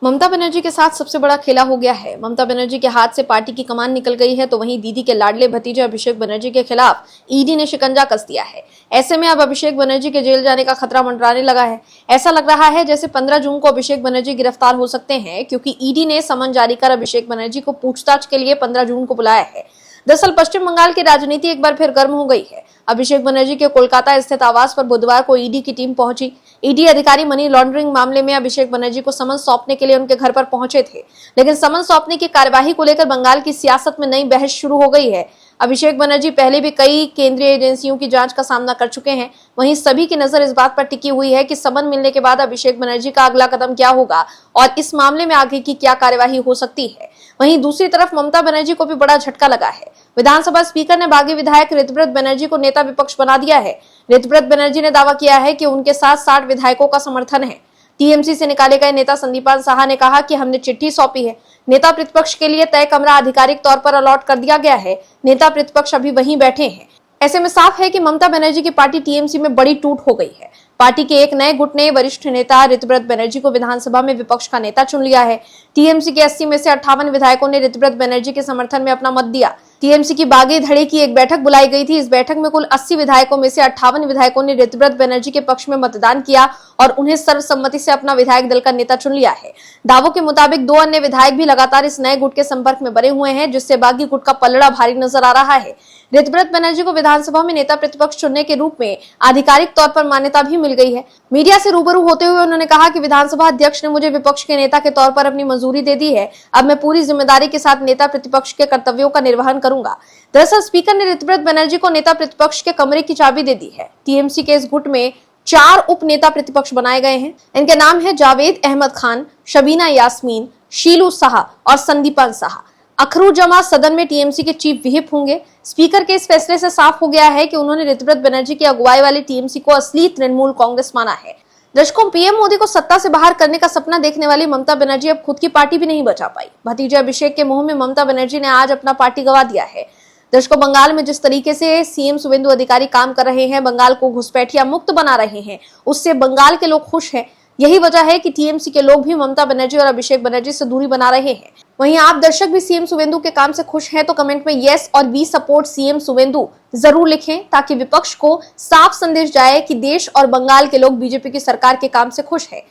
ममता बनर्जी के साथ सबसे बड़ा खेला हो गया है। ममता बनर्जी के हाथ से पार्टी की कमान निकल गई है, तो वहीं दीदी के लाडले भतीजे अभिषेक बनर्जी के खिलाफ ईडी ने शिकंजा कस दिया है। ऐसे में अब अभिषेक बनर्जी के जेल जाने का खतरा मंडराने लगा है। ऐसा लग रहा है जैसे 15 जून को अभिषेक बनर्जी गिरफ्तार हो सकते हैं, क्योंकि ईडी ने समन जारी कर अभिषेक बनर्जी को पूछताछ के लिए 15 जून को बुलाया है। दरअसल पश्चिम बंगाल की राजनीति एक बार फिर गर्म हो गई है। अभिषेक बनर्जी के कोलकाता स्थित आवास पर बुधवार को ईडी की टीम पहुंची। ईडी अधिकारी मनी लॉन्ड्रिंग मामले में अभिषेक बनर्जी को समन सौंपने के लिए उनके घर पर पहुंचे थे, लेकिन समन सौंपने की कार्यवाही को लेकर बंगाल की सियासत में नई बहस शुरू हो गई है। अभिषेक बनर्जी पहले भी कई केंद्रीय एजेंसियों की जांच का सामना कर चुके हैं। वहीं सभी की नजर इस बात पर टिकी हुई है कि समन मिलने के बाद अभिषेक बनर्जी का अगला कदम क्या होगा और इस मामले में आगे की क्या कार्यवाही हो सकती है। वहीं दूसरी तरफ ममता बनर्जी को भी बड़ा झटका लगा है। विधानसभा स्पीकर ने बागी विधायक ऋतव्रत बनर्जी को नेता विपक्ष बना दिया है। ऋतव्रत बनर्जी ने दावा किया है कि उनके साथ 60 विधायकों का समर्थन है। टीएमसी से निकाले गए नेता संदीपान साहा ने कहा कि हमने चिट्ठी सौंपी है। नेता प्रतिपक्ष के लिए तय कमरा आधिकारिक तौर पर अलॉट कर दिया गया है। नेता प्रतिपक्ष अभी वहीं बैठे हैं। ऐसे में साफ है कि ममता बनर्जी की पार्टी टीएमसी में बड़ी टूट हो गई है। पार्टी के एक नए गुट ने वरिष्ठ नेता ऋतव्रत बनर्जी को विधानसभा में विपक्ष का नेता चुन लिया है। टीएमसी के 80 में से 58 विधायकों ने ऋतव्रत बनर्जी के समर्थन में अपना मत दिया। टीएमसी की बागी धड़े की एक बैठक बुलाई गई थी। इस बैठक में कुल 80 विधायकों में से 58 विधायकों ने ऋतव्रत बनर्जी के पक्ष में मतदान किया और उन्हें सर्वसम्मति से अपना विधायक दल का नेता चुन लिया है। दावों के मुताबिक 2 अन्य विधायक भी लगातार इस नए गुट के संपर्क में बने हुए हैं, जिससे बागी गुट का पलड़ा भारी नजर आ रहा है। ऋतव्रत बनर्जी को विधानसभा में नेता प्रतिपक्ष चुनने के रूप में आधिकारिक तौर पर मान्यता भी मिल गई है। मीडिया से रूबरू होते हुए उन्होंने कहा कि विधानसभा अध्यक्ष ने मुझे विपक्ष के नेता के तौर पर अपनी मंजूरी दे दी है। अब मैं पूरी जिम्मेदारी के साथ नेता प्रतिपक्ष के कर्तव्यों का निर्वहन करूंगा। दरअसल स्पीकर ने ऋतव्रत बनर्जी को नेता प्रतिपक्ष के कमरे की चाबी दे दी है। टीएमसी के इस गुट में 4 उप नेता प्रतिपक्ष बनाए गए हैं। इनके नाम है जावेद अहमद खान, शबीना यास्मीन, शीलू साहा और संदीपान साहा। अखरूजमा सदन में टीएमसी के चीफ व्हिप होंगे। स्पीकर के इस फैसले से साफ हो गया है कि उन्होंने ऋतव्रत बनर्जी की अगुवाई वाली टीएमसी को असली तृणमूल कांग्रेस माना है। दशकों पीएम मोदी को सत्ता से बाहर करने का सपना देखने वाली ममता बनर्जी अब खुद की पार्टी भी नहीं बचा पाई। भतीजे अभिषेक के मुंह में ममता बनर्जी ने आज अपना पार्टी गंवा दिया है। दर्शकों, बंगाल में जिस तरीके से सीएम शुवेंदु अधिकारी काम कर रहे हैं, बंगाल को घुसपैठिया मुक्त बना रहे हैं, उससे बंगाल के लोग खुश हैं। यही वजह है कि टीएमसी के लोग भी ममता बनर्जी और अभिषेक बनर्जी से दूरी बना रहे हैं। वहीं आप दर्शक भी सीएम शुवेंदु के काम से खुश हैं तो कमेंट में यस और वी सपोर्ट सीएम शुवेंदु जरूर लिखें, ताकि विपक्ष को साफ संदेश जाए कि देश और बंगाल के लोग बीजेपी की सरकार के काम से खुश हैं।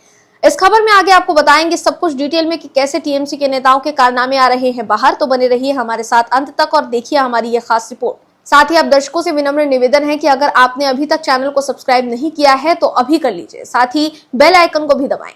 इस खबर में आगे आपको बताएंगे सब कुछ डिटेल में कि कैसे टीएमसी के नेताओं के कारनामे आ रहे हैं बाहर। तो बने रहिए हमारे साथ अंत तक और देखिए हमारी यह खास रिपोर्ट। साथ ही आप दर्शकों से विनम्र निवेदन है कि अगर आपने अभी तक चैनल को सब्सक्राइब नहीं किया है तो अभी कर लीजिए, साथ ही बेल आइकन को भी दबाएं।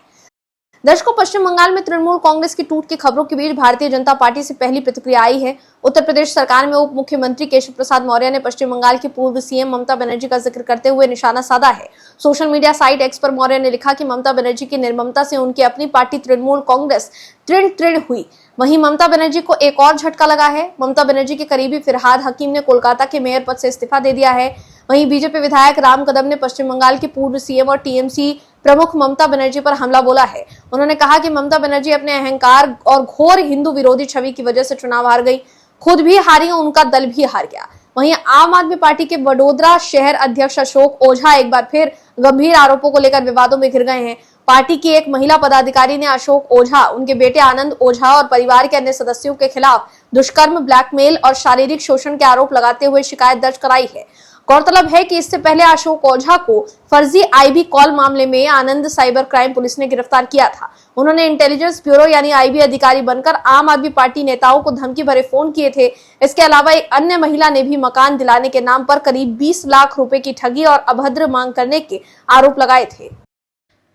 दर्शकों, पश्चिम बंगाल में तृणमूल कांग्रेस की टूट की खबरों के बीच भारतीय जनता पार्टी से पहली प्रतिक्रिया आई है। उत्तर प्रदेश सरकार में उप मुख्यमंत्री केशव प्रसाद मौर्य ने पश्चिम बंगाल की पूर्व सीएम ममता बनर्जी का जिक्र करते हुए निशाना साधा है। सोशल मीडिया साइट एक्स पर मौर्य ने लिखा कि ममता बनर्जी की निर्ममता से उनकी अपनी पार्टी तृणमूल कांग्रेस तृण हुई। वहीं ममता बनर्जी को एक और झटका लगा है। ममता बनर्जी के करीबी फिरहाद हकीम ने कोलकाता के मेयर पद से इस्तीफा दे दिया है। वहीं बीजेपी विधायक राम कदम ने पश्चिम बंगाल की पूर्व सीएम और टीएमसी प्रमुख ममता बनर्जी पर हमला बोला है। उन्होंने कहा कि ममता बनर्जी अपने अहंकार और घोर हिंदू विरोधी छवि की वजह से चुनाव हार गई, खुद भी हारी, उनका दल भी हार गया। वहीं आम आदमी पार्टी के वडोदरा शहर अध्यक्ष अशोक ओझा एक बार फिर गंभीर आरोपों को लेकर विवादों में घिर गए हैं। पार्टी की एक महिला पदाधिकारी ने अशोक ओझा, उनके बेटे आनंद ओझा और परिवार के अन्य सदस्यों के खिलाफ दुष्कर्म, ब्लैकमेल और शारीरिक शोषण के आरोप लगाते हुए शिकायत दर्ज कराई है। गौरतलब है कि इससे पहले अशोक ओझा को फर्जी आईबी कॉल मामले में आनंद साइबर क्राइम पुलिस ने गिरफ्तार किया था। उन्होंने इंटेलिजेंस ब्यूरो यानी आईबी अधिकारी बनकर आम आदमी पार्टी नेताओं को धमकी भरे फोन किए थे। इसके अलावा एक अन्य महिला ने भी मकान दिलाने के नाम पर करीब 20 लाख रुपए की ठगी और अभद्र मांग करने के आरोप लगाए थे।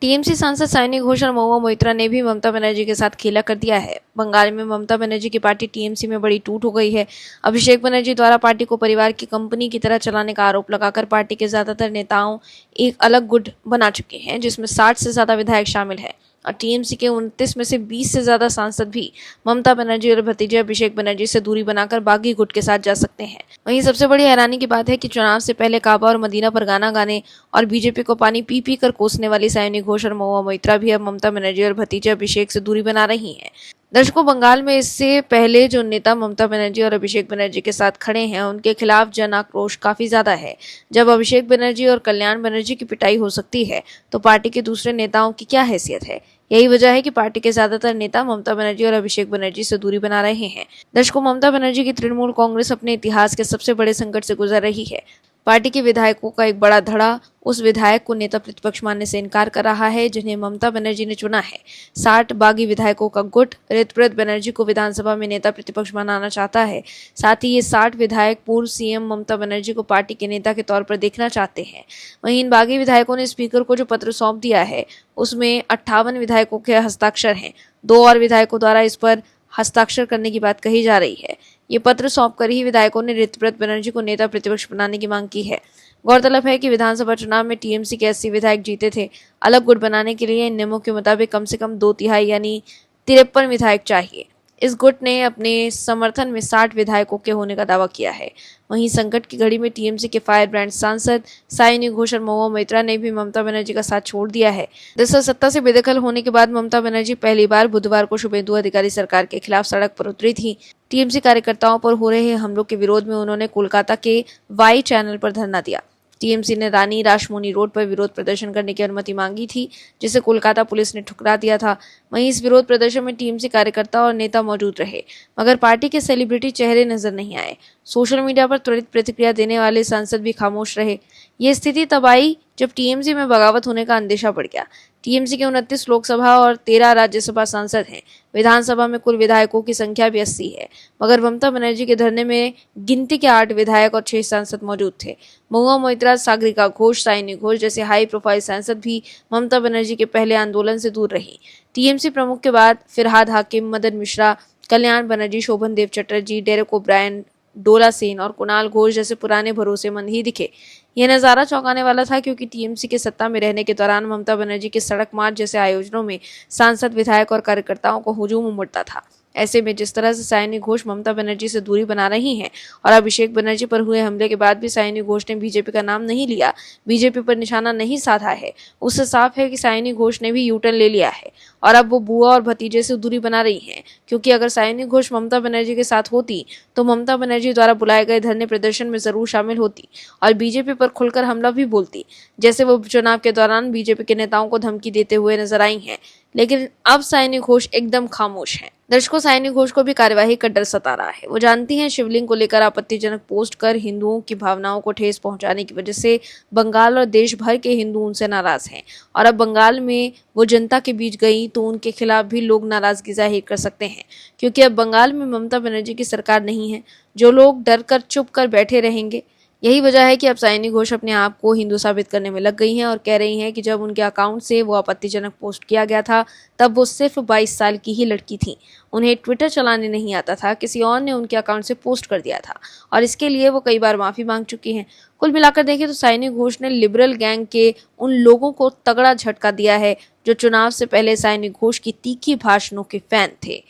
टीएमसी सांसद सायनी घोष और महुआ मोइत्रा ने भी ममता बनर्जी के साथ खेला कर दिया है। बंगाल में ममता बनर्जी की पार्टी टीएमसी में बड़ी टूट हो गई है। अभिषेक बनर्जी द्वारा पार्टी को परिवार की कंपनी की तरह चलाने का आरोप लगाकर पार्टी के ज्यादातर नेताओं एक अलग गुट बना चुके हैं, जिसमें 60 से ज्यादा विधायक शामिल हैं और टीएमसी के 29 में से 20 से ज्यादा सांसद भी ममता बनर्जी और भतीजे अभिषेक बनर्जी से दूरी बनाकर बागी गुट के साथ जा सकते हैं। वहीं सबसे बड़ी हैरानी की बात है कि चुनाव से पहले काबा और मदीना पर गाना गाने और बीजेपी को पानी पी पी कर कोसने वाली सायनी घोष और महुआ मोइत्रा भी अब ममता बनर्जी और भतीजे अभिषेक से दूरी बना रही हैं। दर्शकों, बंगाल में इससे पहले जो नेता ममता बनर्जी और अभिषेक बनर्जी के साथ खड़े हैं, उनके खिलाफ जन आक्रोश काफी ज्यादा है। जब अभिषेक बनर्जी और कल्याण बनर्जी की पिटाई हो सकती है तो पार्टी के दूसरे नेताओं की क्या हैसियत है? यही वजह है कि पार्टी के ज्यादातर नेता ममता बनर्जी और अभिषेक बनर्जी से दूरी बना रहे हैं। दर्शकों, ममता बनर्जी की तृणमूल कांग्रेस अपने इतिहास के सबसे बड़े संकट से गुजर रही है। पार्टी के विधायकों का एक बड़ा धड़ा उस विधायक को नेता प्रतिपक्ष मानने से इनकार कर रहा है जिन्हें ममता बनर्जी ने चुना है। 60 बागी विधायकों का गुट ऋतुव्रत बनर्जी को विधानसभा में नेता प्रतिपक्ष बनाना चाहता है। साथ ही ये 60 विधायक पूर्व सीएम ममता बनर्जी को पार्टी के नेता के तौर पर देखना चाहते हैं। वहीं इन बागी विधायकों ने स्पीकर को जो पत्र सौंप दिया है उसमें 58 विधायकों के हस्ताक्षर हैं। 2 और विधायकों द्वारा इस पर हस्ताक्षर करने की बात कही जा रही है। ये पत्र सौंपकर ही विधायकों ने ऋतुव्रत बनर्जी को नेता प्रतिपक्ष बनाने की मांग की है। गौरतलब है कि विधानसभा चुनाव में टीएमसी के 80 विधायक जीते थे। अलग गुट बनाने के लिए इन नियमों के मुताबिक कम से कम 2/3 यानी 53 विधायक चाहिए। इस गुट ने अपने समर्थन में 60 विधायकों के होने का दावा किया है। वहीं संकट की घड़ी में टीएमसी के फायर ब्रांड सांसद साइनी घोष और महुआ मोइत्रा ने भी ममता बनर्जी का साथ छोड़ दिया है। दरअसल सत्ता से बेदखल होने के बाद ममता बनर्जी पहली बार बुधवार को शुभेंदु अधिकारी सरकार के खिलाफ सड़क पर उतरी थी। टीएमसी कार्यकर्ताओं पर हो रहे हमलों के विरोध में उन्होंने कोलकाता के वाई चैनल पर धरना दिया। टीएमसी ने रानी रासमोनी रोड पर विरोध प्रदर्शन करने की अनुमति मांगी थी, जिसे कोलकाता पुलिस ने ठुकरा दिया था। वहीं इस विरोध प्रदर्शन में टीएमसी कार्यकर्ता और नेता मौजूद रहे, मगर पार्टी के सेलिब्रिटी चेहरे नजर नहीं आए। सोशल मीडिया पर त्वरित प्रतिक्रिया देने वाले सांसद भी खामोश रहे। ये स्थिति तब आई जब टीएमसी में बगावत होने का अंदेशा बढ़ गया। टीएमसी के 29 लोकसभा और 13 राज्यसभा सांसद हैं। विधानसभा में कुल विधायकों की संख्या भी 80 है, मगर ममता बनर्जी के धरने में गिनती के 8 विधायक और 6 सांसद मौजूद थे। महुआ मोइत्रा, सागरिका घोष, साइनी घोष जैसे हाई प्रोफाइल सांसद भी ममता बनर्जी के पहले आंदोलन से दूर रही। टीएमसी प्रमुख के बाद फिरहाद हाकिम, मदन मिश्रा, कल्याण बनर्जी, शोभन देव चटर्जी, डेरेक ओब्रायन, डोला सेन और कुणाल घोष जैसे पुराने भरोसेमंद ही दिखे। यह नजारा चौंकाने वाला था, क्योंकि टीएमसी के सत्ता में रहने के दौरान ममता बनर्जी के सड़क मार्च जैसे आयोजनों में सांसद, विधायक और कार्यकर्ताओं को हुजूम उमड़ता था। ऐसे में जिस तरह से साइनी घोष ममता बनर्जी से दूरी बना रही हैं और अभिषेक बनर्जी पर हुए हमले के बाद भी साइनी घोष ने बीजेपी का नाम नहीं लिया, बीजेपी पर निशाना नहीं साधा है, उससे साफ है कि साइनी घोष ने भी यूटर्न ले लिया है और अब वो बुआ और भतीजे से दूरी बना रही हैं। क्योंकि अगर साइनी घोष ममता बनर्जी के साथ होती तो ममता बनर्जी द्वारा बुलाए गए धरने प्रदर्शन में जरूर शामिल होती और बीजेपी पर खुलकर हमला भी बोलती, जैसे वो चुनाव के दौरान बीजेपी के नेताओं को धमकी देते हुए नजर आई हैं। लेकिन अब साइनी घोष एकदम खामोश हैं। दर्शकों, साइनी घोष को भी कार्यवाही का डर सता रहा है। वो जानती हैं शिवलिंग को लेकर आपत्तिजनक पोस्ट कर हिंदुओं की भावनाओं को ठेस पहुंचाने की वजह से बंगाल और देश भर के हिंदू उनसे नाराज हैं और अब बंगाल में वो जनता के बीच गई तो उनके खिलाफ भी लोग नाराजगी जाहिर कर सकते हैं, क्योंकि अब बंगाल में ममता बनर्जी की सरकार नहीं है। जो लोग डर कर चुप कर बैठे रहेंगे। यही वजह है कि अब साइनी घोष अपने आप को हिंदू साबित करने में लग गई हैं और कह रही हैं कि जब उनके अकाउंट से वो आपत्तिजनक पोस्ट किया गया था तब वो सिर्फ 22 साल की ही लड़की थी। उन्हें ट्विटर चलाने नहीं आता था, किसी और ने उनके अकाउंट से पोस्ट कर दिया था और इसके लिए वो कई बार माफी मांग चुकी हैं। कुल मिलाकर देखें तो साइनी घोष ने लिबरल गैंग के उन लोगों को तगड़ा झटका दिया है जो चुनाव से पहले साइनी घोष की तीखी भाषणों के फैन थे।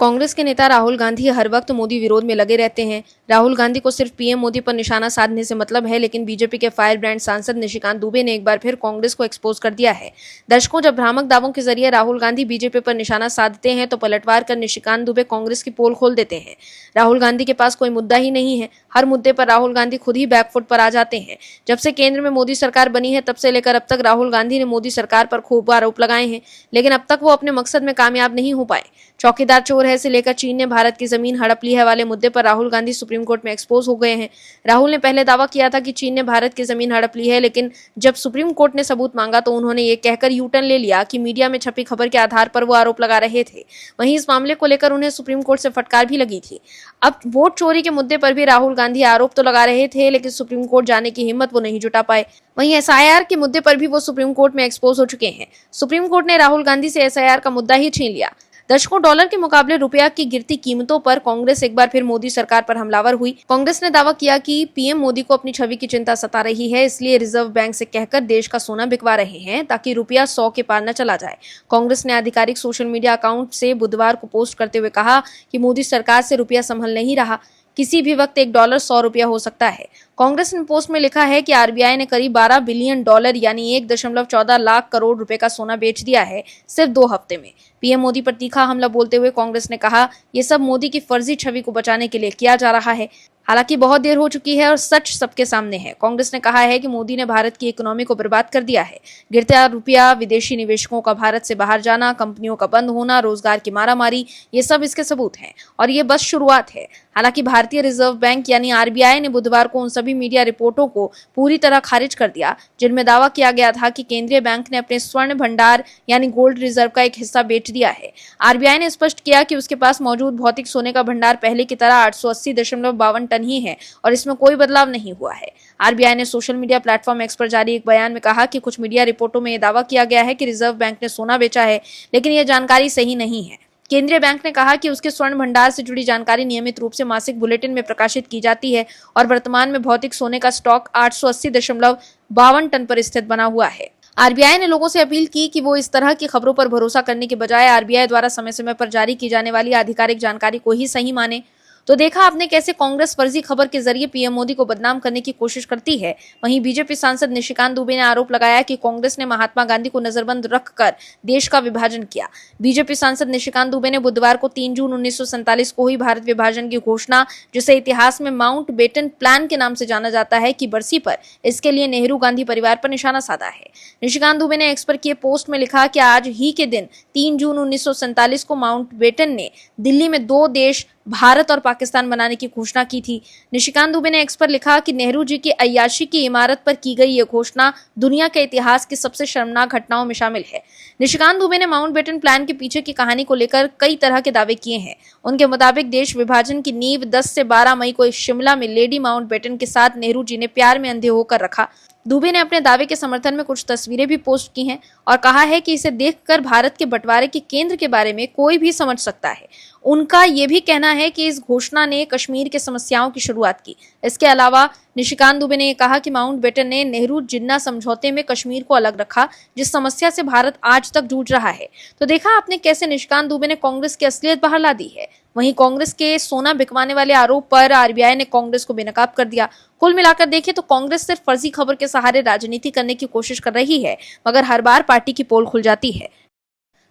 कांग्रेस के नेता राहुल गांधी हर वक्त मोदी विरोध में लगे रहते हैं। राहुल गांधी को सिर्फ पीएम मोदी पर निशाना साधने से मतलब है, लेकिन बीजेपी के फायर ब्रांड सांसद निशिकांत दुबे ने एक बार फिर कांग्रेस को एक्सपोज कर दिया है। दर्शकों, जब भ्रामक दावों के जरिए राहुल गांधी बीजेपी पर निशाना साधते हैं तो पलटवार कर निशिकांत दुबे कांग्रेस की पोल खोल देते हैं। राहुल गांधी के पास कोई मुद्दा ही नहीं है। हर मुद्दे पर राहुल गांधी खुद ही बैकफुट पर आ जाते हैं। जब से केंद्र में मोदी सरकार बनी है तब से लेकर अब तक राहुल गांधी ने मोदी सरकार पर खूब आरोप लगाए हैं, लेकिन अब तक वो अपने मकसद में कामयाब नहीं हो पाए। चौकीदार चोर है से लेकर चीन ने भारत की जमीन हड़प ली है वाले मुद्दे पर राहुल गांधी सुप्रीम कोर्ट में एक्सपोज हो गए हैं। राहुल ने पहले दावा किया था कि चीन ने भारत की जमीन हड़प ली है, लेकिन जब सुप्रीम कोर्ट ने सबूत मांगा तो उन्होंने ये कहकर यूटर्न ले लिया कि मीडिया में छपी खबर के आधार पर वो आरोप लगा रहे थे। वहीं इस मामले को लेकर उन्हें सुप्रीम कोर्ट से फटकार भी लगी थी। अब वोट चोरी के मुद्दे पर भी राहुल गांधी आरोप तो लगा रहे थे, लेकिन सुप्रीम कोर्ट जाने की हिम्मत वो नहीं जुटा पाए। वहीं एसआईआर के मुद्दे पर भी वो सुप्रीम कोर्ट में एक्सपोज हो चुके हैं। सुप्रीम कोर्ट ने राहुल गांधी से एसआईआर का मुद्दा ही छीन लिया। दर्शकों, डॉलर के मुकाबले रुपया की गिरती कीमतों पर कांग्रेस एक बार फिर मोदी सरकार पर हमलावर हुई। कांग्रेस ने दावा किया कि पीएम मोदी को अपनी छवि की चिंता सता रही है, इसलिए रिजर्व बैंक से कहकर देश का सोना बिकवा रहे हैं ताकि रुपया 100 के पार न चला जाए। कांग्रेस ने आधिकारिक सोशल मीडिया अकाउंट से बुधवार को पोस्ट करते हुए कहा कि मोदी सरकार से रुपया संभल नहीं रहा, किसी भी वक्त $1 100 रुपया हो सकता है। कांग्रेस ने पोस्ट में लिखा है कि आरबीआई ने करीब $12 बिलियन यानी 1.14 लाख करोड़ रुपए का सोना बेच दिया है सिर्फ 2 हफ्ते में। पीएम मोदी पर तीखा हमला बोलते हुए कांग्रेस ने कहा, ये सब मोदी की फर्जी छवि को बचाने के लिए किया जा रहा है। हालांकि बहुत देर हो चुकी है और सच सबके सामने है। कांग्रेस ने कहा है कि मोदी ने भारत की इकोनॉमी को बर्बाद कर दिया है। गिरता रुपया, विदेशी निवेशकों का भारत से बाहर जाना, कंपनियों का बंद होना, रोजगार की मारामारी, ये सब इसके सबूत हैं और ये बस शुरुआत है। हालांकि भारतीय रिजर्व बैंक यानी आरबीआई ने बुधवार को उन सभी मीडिया रिपोर्टों को पूरी तरह खारिज कर दिया जिनमें दावा किया गया था कि केंद्रीय बैंक ने अपने स्वर्ण भंडार यानी गोल्ड रिजर्व का एक हिस्सा बेच दिया है। आरबीआई ने स्पष्ट किया कि उसके पास मौजूद भौतिक सोने का भंडार पहले की तरह 880.52 टन ही है और इसमें कोई बदलाव नहीं हुआ है। आरबीआई ने सोशल मीडिया प्लेटफॉर्म एक्स पर जारी एक बयान में कहा कि कुछ मीडिया रिपोर्टों में यह दावा किया गया है कि रिजर्व बैंक ने सोना बेचा है, लेकिन यह जानकारी सही नहीं है। केंद्रीय बैंक ने कहा कि उसके स्वर्ण भंडार से जुड़ी जानकारी नियमित रूप से मासिक बुलेटिन में प्रकाशित की जाती है और वर्तमान में भौतिक सोने का स्टॉक 880.52 टन पर स्थित बना हुआ है। आरबीआई ने लोगों से अपील की कि वो इस तरह की खबरों पर भरोसा करने के बजाय आरबीआई द्वारा समय समय पर जारी की जाने वाली आधिकारिक जानकारी को ही सही माने। तो देखा आपने कैसे कांग्रेस फर्जी खबर के जरिए पीएम मोदी को बदनाम करने की कोशिश करती है। वहीं बीजेपी सांसद निशिकांत दुबे ने आरोप लगाया कि कांग्रेस ने महात्मा गांधी को नजरबंद रखकर देश का विभाजन किया। बीजेपी सांसद निशिकांत दुबे ने बुधवार को 3 जून 1947 को हुई भारत विभाजन की घोषणा, जिसे इतिहास में माउंट बेटन प्लान के नाम से जाना जाता है, की बरसी पर इसके लिए नेहरू गांधी परिवार पर निशाना साधा है। निशिकांत दुबे ने एक्स पर किए पोस्ट में लिखा कि आज ही के दिन 3 जून 1947 को माउंट बेटन ने दिल्ली में 2 देश भारत और पाकिस्तान बनाने की घोषणा की थी। निशिकांत दुबे ने एक्स पर लिखा कि नेहरू जी की अय्याशी की इमारत पर की गई यह घोषणा दुनिया के इतिहास की सबसे शर्मनाक घटनाओं में शामिल है। निशिकांत दुबे ने माउंट बेटन प्लान के पीछे की कहानी को लेकर कई तरह के दावे किए हैं। उनके मुताबिक देश विभाजन की नींव 10 से 12 मई को शिमला में लेडी माउंट बेटन के साथ नेहरू जी ने प्यार में अंधे होकर रखा। दुबे ने अपने दावे के समर्थन में कुछ तस्वीरें भी पोस्ट की हैं और कहा है कि इसे देखकर भारत के बंटवारे के केंद्र के बारे में कोई भी समझ सकता है। उनका यह भी कहना है कि इस घोषणा ने कश्मीर के समस्याओं की शुरुआत की। इसके अलावा निशिकांत दुबे ने कहा कि माउंट बेटन ने नेहरू जिन्ना समझौते में कश्मीर को अलग रखा, जिस समस्या से भारत आज तक जूझ रहा है। तो देखा आपने कैसे निशिकांत दुबे ने कांग्रेस की असलियत बाहर ला दी है। वहीं कांग्रेस के सोना बिकवाने वाले आरोप पर आरबीआई ने कांग्रेस को बेनकाब कर दिया। कुल मिलाकर देखें तो कांग्रेस सिर्फ फर्जी खबर के सहारे राजनीति करने की कोशिश कर रही है, मगर हर बार पार्टी की पोल खुल जाती है।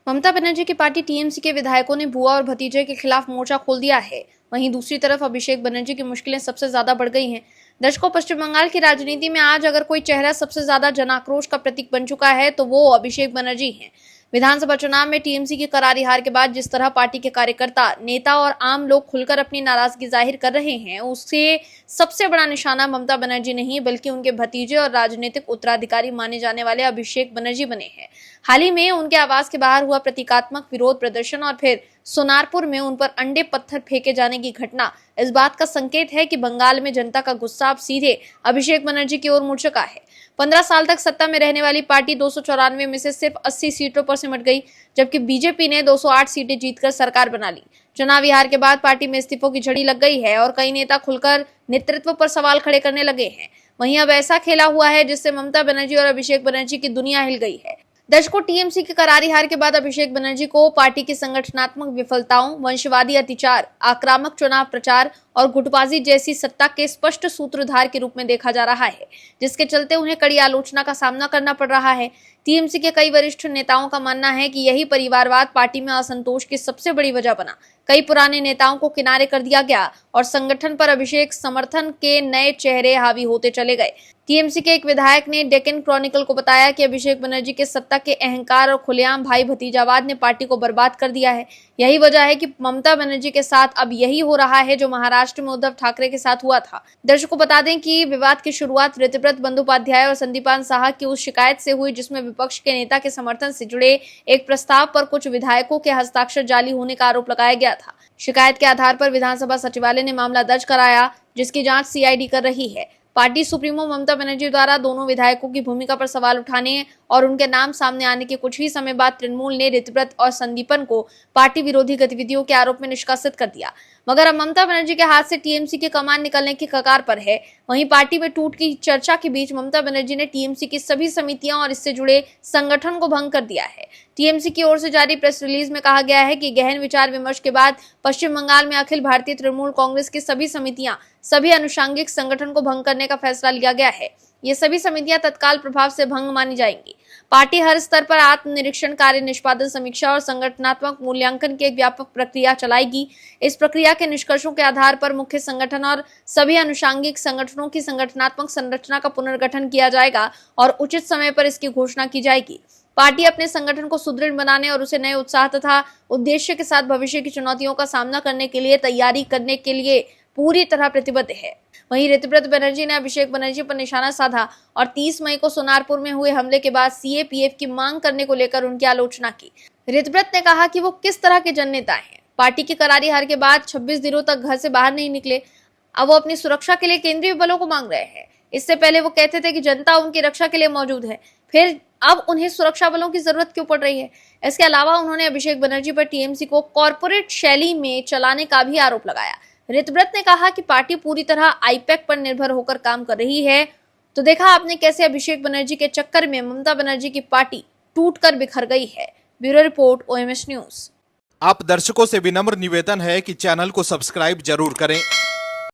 ममता बनर्जी की पार्टी टीएमसी के विधायकों ने बुआ और भतीजे के खिलाफ मोर्चा खोल दिया है। वहीं दूसरी तरफ अभिषेक बनर्जी की मुश्किलें सबसे ज्यादा बढ़ गई हैं। दर्शकों, पश्चिम बंगाल की राजनीति में आज अगर कोई चेहरा सबसे ज्यादा जन आक्रोश का प्रतीक बन चुका है तो वो अभिषेक बनर्जी हैं। विधानसभा चुनाव में टीएमसी की करारी हार के बाद जिस तरह पार्टी के कार्यकर्ता, नेता और आम लोग खुलकर अपनी नाराजगी जाहिर कर रहे हैं, उससे सबसे बड़ा निशाना ममता बनर्जी नहीं बल्कि उनके भतीजे और राजनीतिक उत्तराधिकारी माने जाने वाले अभिषेक बनर्जी बने हैं। हाल ही में उनके आवास के बाहर हुआ प्रतीकात्मक विरोध प्रदर्शन और फिर सोनारपुर में उन पर अंडे पत्थर फेंके जाने की घटना इस बात का संकेत है कि बंगाल में जनता का गुस्सा अब सीधे अभिषेक बनर्जी की ओर मुड़ चुका है। 15 साल तक सत्ता में रहने वाली पार्टी 294 में से सिर्फ 80 सीटों पर सिमट गई, जबकि बीजेपी ने 208 सीटें जीतकर सरकार बना ली। चुनावी हार के बाद पार्टी में इस्तीफों की झड़ी लग गई है और कई नेता खुलकर नेतृत्व पर सवाल खड़े करने लगे हैं। वहीं अब ऐसा खेला हुआ है जिससे ममता बनर्जी और अभिषेक बनर्जी की दुनिया हिल गई है। दर्शकों, टीएमसी की करारी हार के बाद अभिषेक बनर्जी को पार्टी की संगठनात्मक विफलताओं, वंशवादी अतिचार, आक्रामक चुनाव प्रचार और गुटबाजी जैसी सत्ता के स्पष्ट सूत्रधार के रूप में देखा जा रहा है, जिसके चलते उन्हें कड़ी आलोचना का सामना करना पड़ रहा है। टीएमसी के कई वरिष्ठ नेताओं का मानना है कि यही परिवारवाद पार्टी में असंतोष की सबसे बड़ी वजह बना। कई पुराने नेताओं को किनारे कर दिया गया और संगठन पर अभिषेक समर्थन के नए चेहरे हावी होते चले गए। टीएमसी के एक विधायक ने डेक्कन क्रॉनिकल को बताया कि अभिषेक बनर्जी के सत्ता के अहंकार और खुलेआम भाई भतीजावाद ने पार्टी को बर्बाद कर दिया है। यही वजह है कि ममता बनर्जी के साथ अब यही हो रहा है जो महाराष्ट्र में उद्धव ठाकरे के साथ हुआ था। दर्शकों, बता दें कि विवाद की शुरुआत ऋतव्रत बंदोपाध्याय और संदीपान साहा की उस शिकायत से हुई जिसमें विपक्ष के नेता के समर्थन से जुड़े एक प्रस्ताव पर कुछ विधायकों के हस्ताक्षर जाली होने का आरोप लगाया गया था। शिकायत के आधार पर विधानसभा सचिवालय ने मामला दर्ज कराया, जिसकी जांच सीआईडी कर रही है। पार्टी सुप्रीमो ममता बनर्जी द्वारा दोनों विधायकों की भूमिका पर सवाल उठाने और उनके नाम सामने आने के कुछ ही समय बाद तृणमूल ने ऋतव्रत और संदीपन को पार्टी विरोधी गतिविधियों के आरोप में निष्कासित कर दिया। मगर अब ममता बनर्जी के हाथ से टीएमसी की कमान निकलने की कगार पर है। वहीं पार्टी में टूट की चर्चा के बीच ममता बनर्जी ने टीएमसी की सभी समितियां और इससे जुड़े संगठन को भंग कर दिया है। टीएमसी की ओर से जारी प्रेस रिलीज में कहा गया है कि गहन विचार विमर्श के बाद पश्चिम बंगाल में अखिल भारतीय तृणमूल कांग्रेस की सभी समितियां, सभी अनुषांगिक संगठन को भंग करने का फैसला लिया गया है। ये सभी समितियां तत्काल प्रभाव से भंग मानी जाएंगी। पार्टी हर स्तर पर आत्मनिरीक्षण, कार्य निष्पादन समीक्षा और संगठनात्मक मूल्यांकन की एक व्यापक प्रक्रिया चलाएगी। इस प्रक्रिया के निष्कर्षों के आधार पर मुख्य संगठन और सभी अनुषांगिक संगठनों की संगठनात्मक संरचना का पुनर्गठन किया जाएगा और उचित समय पर इसकी घोषणा की जाएगी। पार्टी अपने संगठन को सुदृढ़ बनाने और उसे नए उत्साह तथा उद्देश्य के साथ भविष्य की चुनौतियों का सामना करने के लिए तैयारी करने के लिए पूरी तरह प्रतिबद्ध है। वहीं ऋतुव्रत बनर्जी ने अभिषेक बनर्जी पर निशाना साधा और 30 मई को सोनारपुर में हुए हमले के बाद सीएपीएफ की मांग करने को लेकर उनकी आलोचना की। ऋतुव्रत ने कहा कि वो किस तरह के जननेता हैं। पार्टी की करारी हार के बाद 26 दिनों तक घर से बाहर नहीं निकले। अब वो अपनी सुरक्षा के लिए केंद्रीय बलों को मांग रहे हैं। इससे पहले वो कहते थे कि जनता उनकी रक्षा के लिए मौजूद है, फिर अब उन्हें सुरक्षा बलों की जरूरत क्यों पड़ रही है। इसके अलावा उन्होंने अभिषेक बनर्जी पर टीएमसी को कॉर्पोरेट शैली में चलाने का भी आरोप लगाया। ऋतुव्रत ने कहा कि पार्टी पूरी तरह आईपैक पर निर्भर होकर काम कर रही है। तो देखा आपने कैसे अभिषेक बनर्जी के चक्कर में ममता बनर्जी की पार्टी टूटकर बिखर गई है। Bureau report, OMS news. आप दर्शकों से विनम्र निवेदन है कि चैनल को सब्सक्राइब जरूर करें